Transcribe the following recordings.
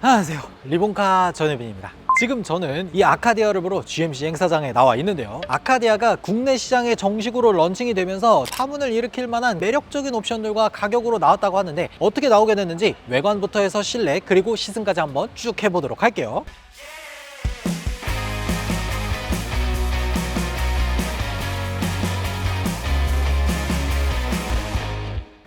안녕하세요, 리본카 전혜빈입니다. 지금 저는 이 아카디아를 보러 GMC 행사장에 나와 있는데요, 아카디아가 국내 시장에 정식으로 런칭이 되면서 파문을 일으킬 만한 매력적인 옵션들과 가격으로 나왔다고 하는데, 어떻게 나오게 됐는지 외관부터 해서 실내 그리고 시승까지 한번 쭉 해보도록 할게요.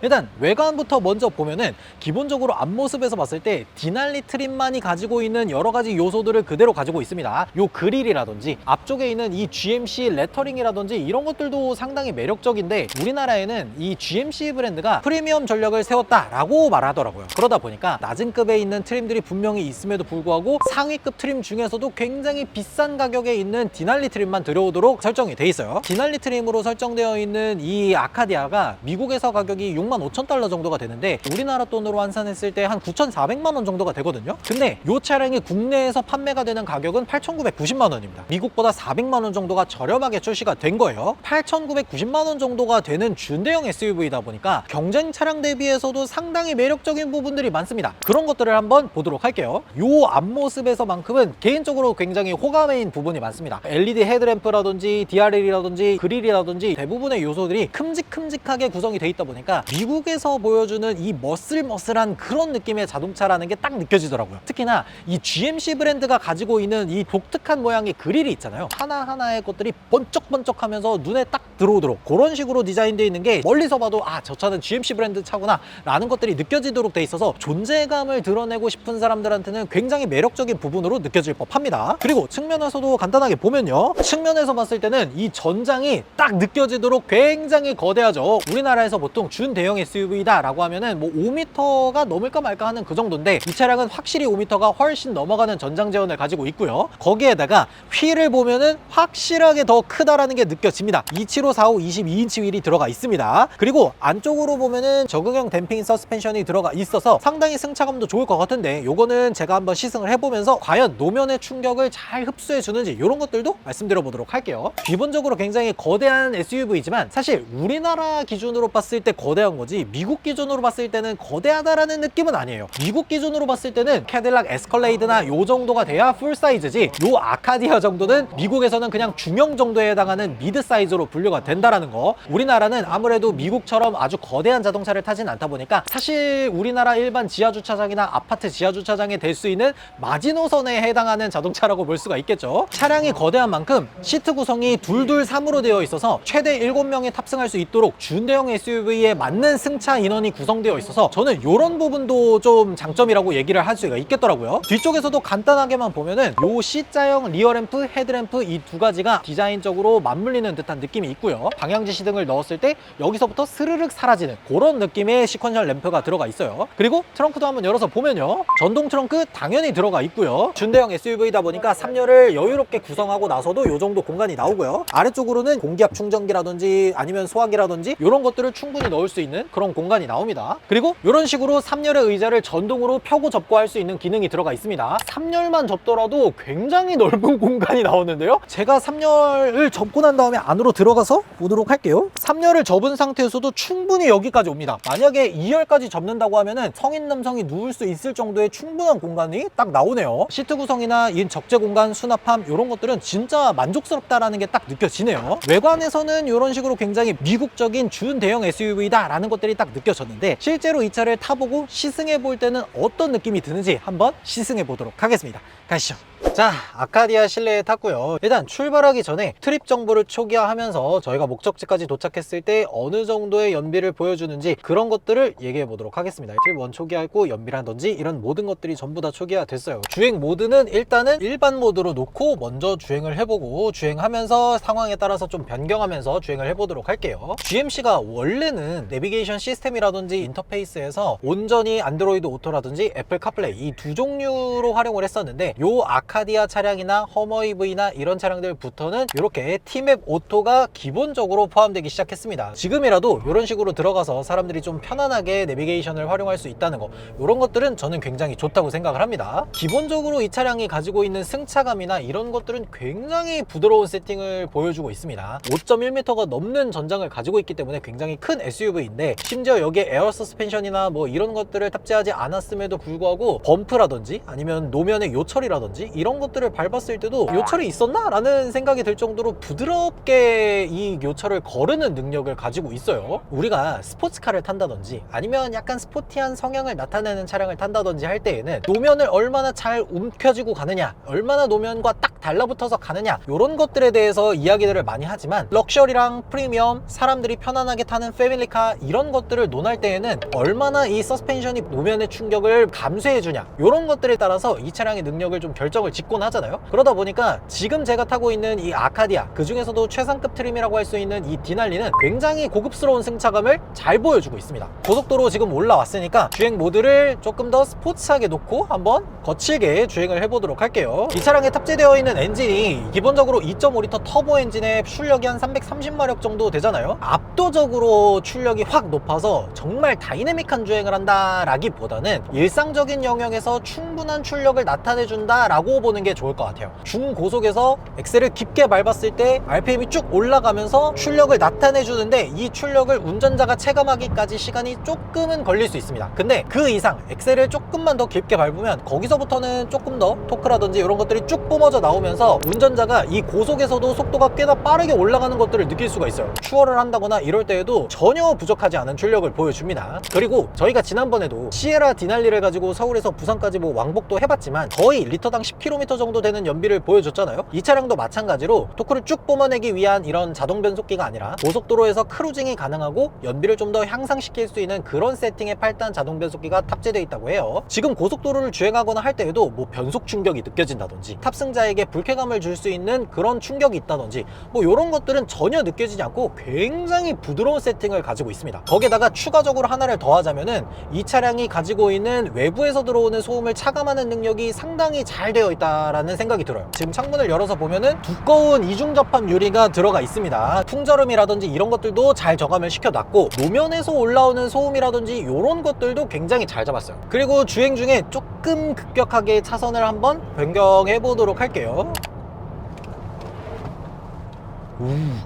일단 외관부터 먼저 보면은 기본적으로 앞모습에서 봤을 때 디날리 트림만이 가지고 있는 여러 가지 요소들을 그대로 가지고 있습니다. 요 그릴이라든지 앞쪽에 있는 이 GMC 레터링이라든지 이런 것들도 상당히 매력적인데, 우리나라에는 이 GMC 브랜드가 프리미엄 전력을 세웠다라고 말하더라고요. 그러다 보니까 낮은 급에 있는 트림들이 분명히 있음에도 불구하고 상위급 트림 중에서도 굉장히 비싼 가격에 있는 디날리 트림만 들어오도록 설정이 돼 있어요. 디날리 트림으로 설정되어 있는 이 아카디아가 미국에서 가격이 65,000달러 정도가 되는데, 우리나라 돈으로 환산했을 때 한 9,400만 원 정도가 되거든요. 근데 이 차량이 국내에서 판매가 되는 가격은 8,990만 원입니다. 미국보다 400만 원 정도가 저렴하게 출시가 된 거예요. 8,990만 원 정도가 되는 준대형 SUV다 보니까 경쟁 차량 대비해서도 상당히 매력적인 부분들이 많습니다. 그런 것들을 한번 보도록 할게요. 이 앞모습에서만큼은 개인적으로 굉장히 호감인 부분이 많습니다. LED 헤드램프라든지 DRL이라든지 그릴이라든지 대부분의 요소들이 큼직큼직하게 구성이 돼 있다 보니까 미국에서 보여주는 이 머슬머슬한 그런 느낌의 자동차라는 게 딱 느껴지더라고요. 특히나 이 GMC 브랜드가 가지고 있는 이 독특한 모양의 그릴이 있잖아요. 하나하나의 것들이 번쩍번쩍하면서 눈에 딱 들어오도록 그런 식으로 디자인되어 있는 게, 멀리서 봐도 아, 저 차는 GMC 브랜드 차구나 라는 것들이 느껴지도록 돼 있어서 존재감을 드러내고 싶은 사람들한테는 굉장히 매력적인 부분으로 느껴질 법합니다. 그리고 측면에서도 간단하게 보면요, 측면에서 봤을 때는 이 전장이 딱 느껴지도록 굉장히 거대하죠. 우리나라에서 보통 준대형 SUV다 라고 하면은 뭐 5m가 넘을까 말까 하는 그 정도인데, 이 차량은 확실히 5m가 훨씬 넘어가는 전장 재원을 가지고 있고요. 거기에다가 휠을 보면은 확실하게 더 크다라는 게 느껴집니다. 27545 22인치 휠이 들어가 있습니다. 그리고 안쪽으로 보면은 적응형 댐핑 서스펜션이 들어가 있어서 상당히 승차감도 좋을 것 같은데, 요거는 제가 한번 시승을 해보면서 과연 노면의 충격을 잘 흡수해 주는지 이런 것들도 말씀드려 보도록 할게요. 기본적으로 굉장히 거대한 SUV지만 사실 우리나라 기준으로 봤을 때 거대한 거지, 미국 기준으로 봤을 때는 거대하다라는 느낌은 아니에요. 미국 기준으로 봤을 때는 캐딜락 에스컬레이드나 요 정도가 돼야 풀 사이즈지, 요 아카디아 정도는 미국에서는 그냥 중형 정도에 해당하는 미드 사이즈로 분류가 된다라는 거. 우리나라는 아무래도 미국처럼 아주 거대한 자동차를 타진 않다 보니까 사실 우리나라 일반 지하주차장이나 아파트 지하주차장에 될 수 있는 마지노선에 해당하는 자동차라고 볼 수가 있겠죠. 차량이 거대한 만큼 시트 구성이 223으로 되어 있어서 최대 7명이 탑승할 수 있도록 준대형 SUV에 맞는 승차 인원이 구성되어 있어서 저는 이런 부분도 좀 장점이라고 얘기를 할 수가 있겠더라고요. 뒤쪽에서도 간단하게만 보면은 요 C자형 리어램프, 헤드램프 이 두 가지가 디자인적으로 맞물리는 듯한 느낌이 있고요. 방향지시 등을 넣었을 때 여기서부터 스르륵 사라지는 그런 느낌의 시퀀셜 램프가 들어가 있어요. 그리고 트렁크도 한번 열어서 보면요, 전동 트렁크 당연히 들어가 있고요. 준대형 SUV다 보니까 3열을 여유롭게 구성하고 나서도 요 정도 공간이 나오고요. 아래쪽으로는 공기압 충전기라든지 아니면 소화기라든지 이런 것들을 충분히 넣을 수 있는 그런 공간이 나옵니다. 그리고 이런 식으로 3열의 의자를 전동으로 펴고 접고 할 수 있는 기능이 들어가 있습니다. 3열만 접더라도 굉장히 넓은 공간이 나오는데요, 제가 3열을 접고 난 다음에 안으로 들어가서 보도록 할게요. 3열을 접은 상태에서도 충분히 여기까지 옵니다. 만약에 2열까지 접는다고 하면은 성인 남성이 누울 수 있을 정도의 충분한 공간이 딱 나오네요. 시트 구성이나 이 적재 공간, 수납함 이런 것들은 진짜 만족스럽다라는 게 딱 느껴지네요. 외관에서는 이런 식으로 굉장히 미국적인 준대형 SUV다 라는 것들이 딱 느껴졌는데, 실제로 이 차를 타보고 시승해 볼 때는 어떤 느낌이 드는지 한번 시승해 보도록 하겠습니다. 가시죠. 자, 아카디아 실내에 탔고요. 일단 출발하기 전에 트립 정보를 초기화하면서 저희가 목적지까지 도착했을 때 어느 정도의 연비를 보여주는지 그런 것들을 얘기해 보도록 하겠습니다. 트립 1 초기화했고, 연비라든지 이런 모든 것들이 전부 다 초기화 됐어요. 주행 모드는 일단은 일반 모드로 놓고 먼저 주행을 해보고, 주행하면서 상황에 따라서 좀 변경하면서 주행을 해보도록 할게요. GMC가 원래는 내비게이션 시스템이라든지 인터페이스에서 온전히 안드로이드 오토라든지 애플 카플레이 이 두 종류로 활용을 했었는데, 요 아카디아 아카디아 차량이나 허머 EV나 이런 차량들부터는 이렇게 T맵 오토가 기본적으로 포함되기 시작했습니다. 지금이라도 이런 식으로 들어가서 사람들이 좀 편안하게 내비게이션을 활용할 수 있다는 거, 이런 것들은 저는 굉장히 좋다고 생각을 합니다. 기본적으로 이 차량이 가지고 있는 승차감이나 이런 것들은 굉장히 부드러운 세팅을 보여주고 있습니다. 5.1m가 넘는 전장을 가지고 있기 때문에 굉장히 큰 SUV인데, 심지어 여기에 에어 서스펜션이나 뭐 이런 것들을 탑재하지 않았음에도 불구하고 범프라든지 아니면 노면의 요철이라든지 이런 것들을 밟았을 때도 요철이 있었나? 라는 생각이 들 정도로 부드럽게 이 요철을 거르는 능력을 가지고 있어요. 우리가 스포츠카를 탄다든지 아니면 약간 스포티한 성향을 나타내는 차량을 탄다든지 할 때에는 노면을 얼마나 잘 움켜쥐고 가느냐, 얼마나 노면과 딱 달라붙어서 가느냐, 이런 것들에 대해서 이야기들을 많이 하지만 럭셔리랑 프리미엄, 사람들이 편안하게 타는 패밀리카 이런 것들을 논할 때에는 얼마나 이 서스펜션이 노면의 충격을 감수해주냐, 이런 것들에 따라서 이 차량의 능력을 좀 결정을 짓곤 하잖아요. 그러다 보니까 지금 제가 타고 있는 이 아카디아, 그 중에서도 최상급 트림이라고 할 수 있는 이 디날리는 굉장히 고급스러운 승차감을 잘 보여주고 있습니다. 고속도로 지금 올라왔으니까 주행 모드를 조금 더 스포츠하게 놓고 한번 거칠게 주행을 해보도록 할게요. 이 차량에 탑재되어 있는 엔진이 기본적으로 2.5L 터보 엔진에 출력이 한 330마력 정도 되잖아요. 압도적으로 출력이 확 높아서 정말 다이내믹한 주행을 한다 라기보다는 일상적인 영역에서 충분한 출력을 나타내준다 라고 보는 게 좋을 것 같아요. 중고속에서 엑셀을 깊게 밟았을 때 RPM이 쭉 올라가면서 출력을 나타내주는데, 이 출력을 운전자가 체감하기까지 시간이 조금은 걸릴 수 있습니다. 근데 그 이상 엑셀을 조금만 더 깊게 밟으면 거기서부터는 조금 더 토크라든지 이런 것들이 쭉 뿜어져 나오면서 운전자가 이 고속에서도 속도가 꽤나 빠르게 올라가는 것들을 느낄 수가 있어요. 추월을 한다거나 이럴 때에도 전혀 부족하지 않은 출력을 보여줍니다. 그리고 저희가 지난번에도 시에라 디날리를 가지고 서울에서 부산까지 뭐 왕복도 해봤지만 거의 리터당 10km 정도 되는 연비를 보여줬잖아요. 이 차량도 마찬가지로 토크를 쭉 뿜어내기 위한 이런 자동 변속기가 아니라 고속도로에서 크루징이 가능하고 연비를 좀 더 향상시킬 수 있는 그런 세팅의 8단 자동 변속기가 탑재되어 있다고 해요. 지금 고속도로를 주행하거나 할 때에도 뭐 변속 충격이 느껴진다든지 탑승자에게 불쾌감을 줄 수 있는 그런 충격이 있다든지 뭐 이런 것들은 전혀 느껴지지 않고 굉장히 부드러운 세팅을 가지고 있습니다. 거기에다가 추가적으로 하나를 더하자면은 이 차량이 가지고 있는 외부에서 들어오는 소음을 차감하는 능력이 상당히 잘 되어 있다라는 생각이 들어요. 지금 창문을 열어서 보면은 두꺼운 이중 접합 유리가 들어가 있습니다. 풍절음이라든지 이런 것들도 잘 저감을 시켜놨고, 노면에서 올라오는 소음이라든지 이런 것들도 굉장히 잘 잡았어요. 그리고 주행 중에 조금 급격하게 차선을 한번 변경해 보도록 할게요.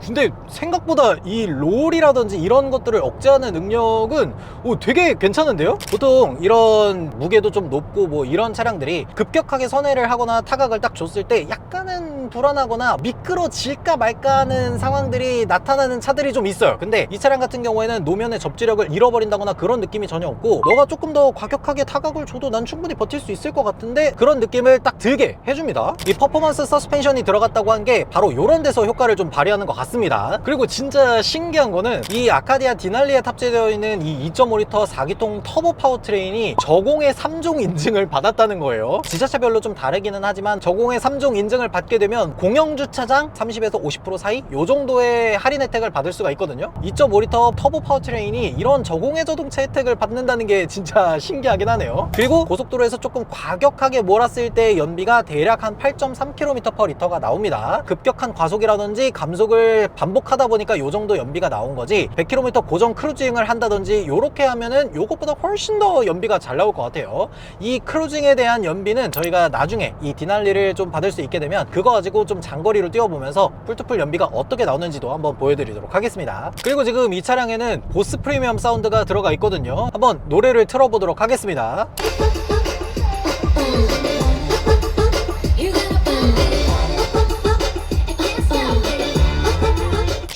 근데 생각보다 이 롤이라든지 이런 것들을 억제하는 능력은 되게 괜찮은데요? 보통 이런 무게도 좀 높고 뭐 이런 차량들이 급격하게 선회를 하거나 타각을 딱 줬을 때 약간은 불안하거나 미끄러질까 말까 하는 상황들이 나타나는 차들이 좀 있어요. 근데 이 차량 같은 경우에는 노면의 접지력을 잃어버린다거나 그런 느낌이 전혀 없고, 너가 조금 더 과격하게 타각을 줘도 난 충분히 버틸 수 있을 것 같은데 그런 느낌을 딱 들게 해줍니다. 이 퍼포먼스 서스펜션이 들어갔다고 한 게 바로 이런 데서 효과를 좀 발휘하는 것 같습니다. 그리고 진짜 신기한 거는 이 아카디아 디날리에 탑재되어 있는 이 2.5L 4기통 터보 파워트레인이 저공해 3종 인증을 받았다는 거예요. 지자체별로 좀 다르기는 하지만 저공해 3종 인증을 받게 되면 공영주차장 30에서 50% 사이 요 정도의 할인 혜택을 받을 수가 있거든요. 2.5L 터보 파워트레인이 이런 저공해 자동차 혜택을 받는다는 게 진짜 신기하긴 하네요. 그리고 고속도로에서 조금 과격하게 몰았을 때 연비가 대략 한 8.3km/L가 나옵니다. 급격한 과속이라든지 감속을 반복하다 보니까 요 정도 연비가 나온 거지, 100km 고정 크루징을 한다든지 요렇게 하면은 요것보다 훨씬 더 연비가 잘 나올 것 같아요. 이 크루징에 대한 연비는 저희가 나중에 이 디날리를 좀 받을 수 있게 되면 그거 가지고 좀 장거리로 뛰어보면서 풀투풀 연비가 어떻게 나오는지도 한번 보여드리도록 하겠습니다. 그리고 지금 이 차량에는 보스 프리미엄 사운드가 들어가 있거든요. 한번 노래를 틀어보도록 하겠습니다.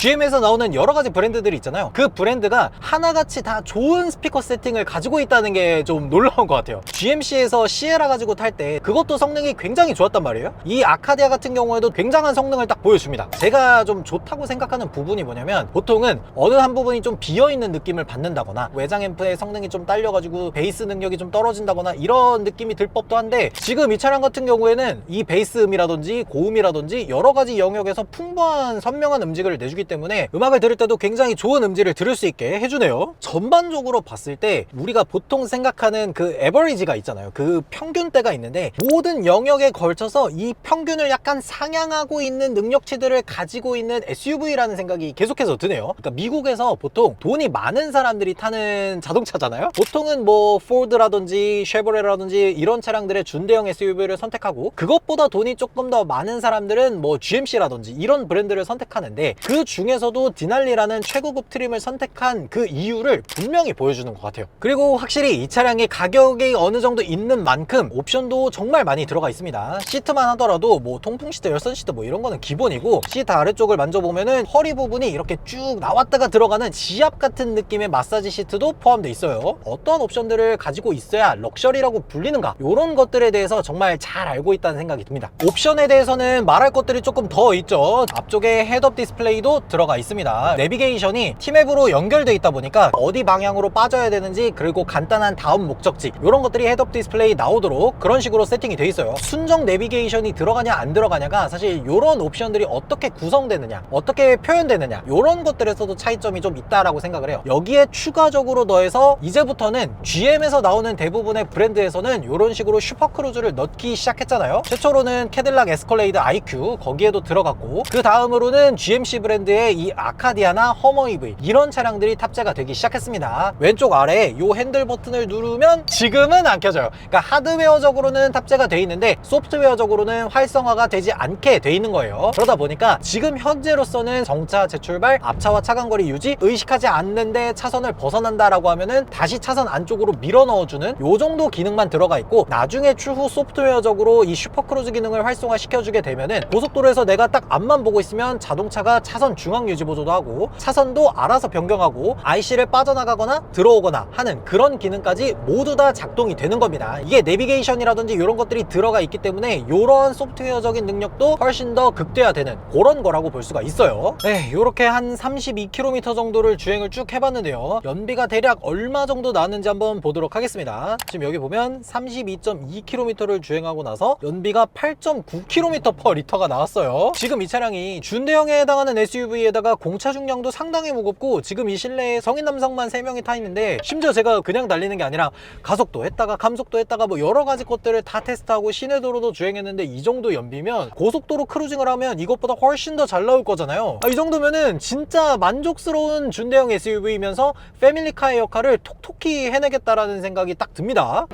GM에서 나오는 여러 가지 브랜드들이 있잖아요. 그 브랜드가 하나같이 다 좋은 스피커 세팅을 가지고 있다는 게 좀 놀라운 것 같아요. GMC에서 시에라 가지고 탈 때 그것도 성능이 굉장히 좋았단 말이에요. 이 아카디아 같은 경우에도 굉장한 성능을 딱 보여줍니다. 제가 좀 좋다고 생각하는 부분이 뭐냐면, 보통은 어느 한 부분이 좀 비어있는 느낌을 받는다거나 외장 앰프의 성능이 좀 딸려가지고 베이스 능력이 좀 떨어진다거나 이런 느낌이 들 법도 한데, 지금 이 차량 같은 경우에는 이 베이스 음이라든지 고음이라든지 여러 가지 영역에서 풍부한 선명한 음질을 내주기 때문에 음악을 들을 때도 굉장히 좋은 음질을 들을 수 있게 해주네요. 전반적으로 봤을 때 우리가 보통 생각하는 그 에버리지가 있잖아요. 그 평균대가 있는데 모든 영역에 걸쳐서 이 평균을 약간 상향하고 있는 능력치들을 가지고 있는 SUV라는 생각이 계속해서 드네요. 그러니까 미국에서 보통 돈이 많은 사람들이 타는 자동차잖아요. 보통은 뭐 포드라든지 쉐보레라든지 이런 차량들의 준대형 SUV를 선택하고, 그것보다 돈이 조금 더 많은 사람들은 뭐 GMC라든지 이런 브랜드를 선택하는데, 그 중에서도 디날리라는 최고급 트림을 선택한 그 이유를 분명히 보여주는 것 같아요. 그리고 확실히 이 차량이 가격이 어느 정도 있는 만큼 옵션도 정말 많이 들어가 있습니다. 시트만 하더라도 뭐 통풍 시트, 열선 시트 뭐 이런 거는 기본이고, 시트 아래쪽을 만져보면은 허리 부분이 이렇게 쭉 나왔다가 들어가는 지압 같은 느낌의 마사지 시트도 포함되어 있어요. 어떠한 옵션들을 가지고 있어야 럭셔리라고 불리는가, 이런 것들에 대해서 정말 잘 알고 있다는 생각이 듭니다. 옵션에 대해서는 말할 것들이 조금 더 있죠. 앞쪽에 헤드업 디스플레이도 들어가 있습니다. 내비게이션이 T맵으로 연결되어 있다 보니까 어디 방향으로 빠져야 되는지, 그리고 간단한 다음 목적지, 이런 것들이 헤드업 디스플레이 나오도록 그런 식으로 세팅이 되어 있어요. 순정 내비게이션이 들어가냐 안 들어가냐가 사실 이런 옵션들이 어떻게 구성되느냐, 어떻게 표현되느냐, 이런 것들에서도 차이점이 좀 있다라고 생각을 해요. 여기에 추가적으로 더해서 이제부터는 GM에서 나오는 대부분의 브랜드에서는 이런 식으로 슈퍼크루즈를 넣기 시작했잖아요. 최초로는 캐딜락 에스컬레이드 IQ, 거기에도 들어갔고, 그 다음으로는 GMC 브랜드의 이 아카디아나 허머 EV, 이런 차량들이 탑재가 되기 시작했습니다. 왼쪽 아래에 이 핸들 버튼을 누르면 지금은 안 켜져요. 그러니까 하드웨어적으로는 탑재가 돼 있는데 소프트웨어적으로는 활성화가 되지 않게 돼 있는 거예요. 그러다 보니까 지금 현재로서는 정차, 재출발, 앞차와 차간거리 유지 의식하지 않는데 차선을 벗어난다라고 하면은 다시 차선 안쪽으로 밀어 넣어주는 요 정도 기능만 들어가 있고, 나중에 추후 소프트웨어적으로 이 슈퍼크루즈 기능을 활성화시켜주게 되면은 고속도로에서 내가 딱 앞만 보고 있으면 자동차가 차선 중앙 유지 보조도 하고, 차선도 알아서 변경하고, IC를 빠져나가거나 들어오거나 하는 그런 기능까지 모두 다 작동이 되는 겁니다. 이게 내비게이션이라든지 이런 것들이 들어가 있기 때문에 이런 소프트웨어적인 능력도 훨씬 더 극대화되는 그런 거라고 볼 수가 있어요. 네, 이렇게 한 32km 정도를 주행을 쭉 해봤는데요. 연비가 대략 얼마 정도 나왔는지 한번 보도록 하겠습니다. 지금 여기 보면 32.2km를 주행하고 나서 연비가 8.9km/L가 나왔어요. 지금 이 차량이 준대형에 해당하는 SUV에다가 공차 중량도 상당히 무겁고, 지금 이 실내에 성인 남성만 3명이 타 있는데, 심지어 제가 그냥 달리는 게 아니라 가속도 했다가 감속도 했다가 뭐 여러 가지 것들을 다 테스트하고 시내도로도 주행했는데, 이 정도 연비면 고속도로 크루징을 하면 이것보다 훨씬 더 잘 나올 거잖아요. 이 정도면은 진짜 만족스러운 준대형 SUV이면서 패밀리카의 역할을 톡톡히 해내겠다라는 생각이 딱 듭니다.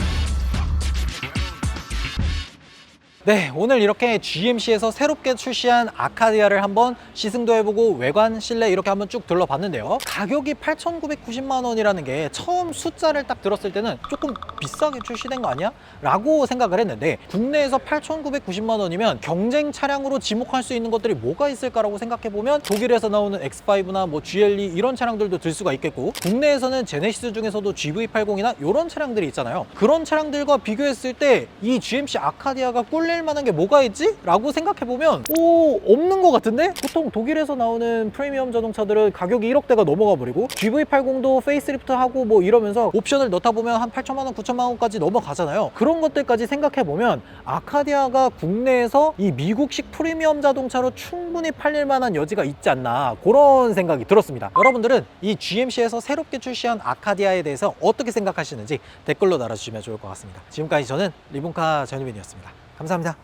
네, 오늘 이렇게 GMC에서 새롭게 출시한 아카디아를 한번 시승도 해보고 외관, 실내 이렇게 한번 쭉 둘러봤는데요. 가격이 8,990만 원이라는 게 처음 숫자를 딱 들었을 때는 조금 비싸게 출시된 거 아니야? 라고 생각을 했는데, 국내에서 8,990만 원이면 경쟁 차량으로 지목할 수 있는 것들이 뭐가 있을까라고 생각해보면 독일에서 나오는 X5나 뭐 GLE 이런 차량들도 들 수가 있겠고, 국내에서는 제네시스 중에서도 GV80이나 이런 차량들이 있잖아요. 그런 차량들과 비교했을 때 이 GMC 아카디아가 꿀릴 만한 게 뭐가 있지? 라고 생각해보면 없는 것 같은데? 보통 독일에서 나오는 프리미엄 자동차들은 가격이 1억대가 넘어가 버리고, GV80도 페이스리프트 하고 뭐 이러면서 옵션을 넣다 보면 한 8천만 원, 9천만 원까지 넘어가잖아요. 그런 것들까지 생각해보면 아카디아가 국내에서 이 미국식 프리미엄 자동차로 충분히 팔릴 만한 여지가 있지 않나, 그런 생각이 들었습니다. 여러분들은 이 GMC에서 새롭게 출시한 아카디아에 대해서 어떻게 생각하시는지 댓글로 달아주시면 좋을 것 같습니다. 지금까지 저는 리본카 전유빈이었습니다. 감사합니다.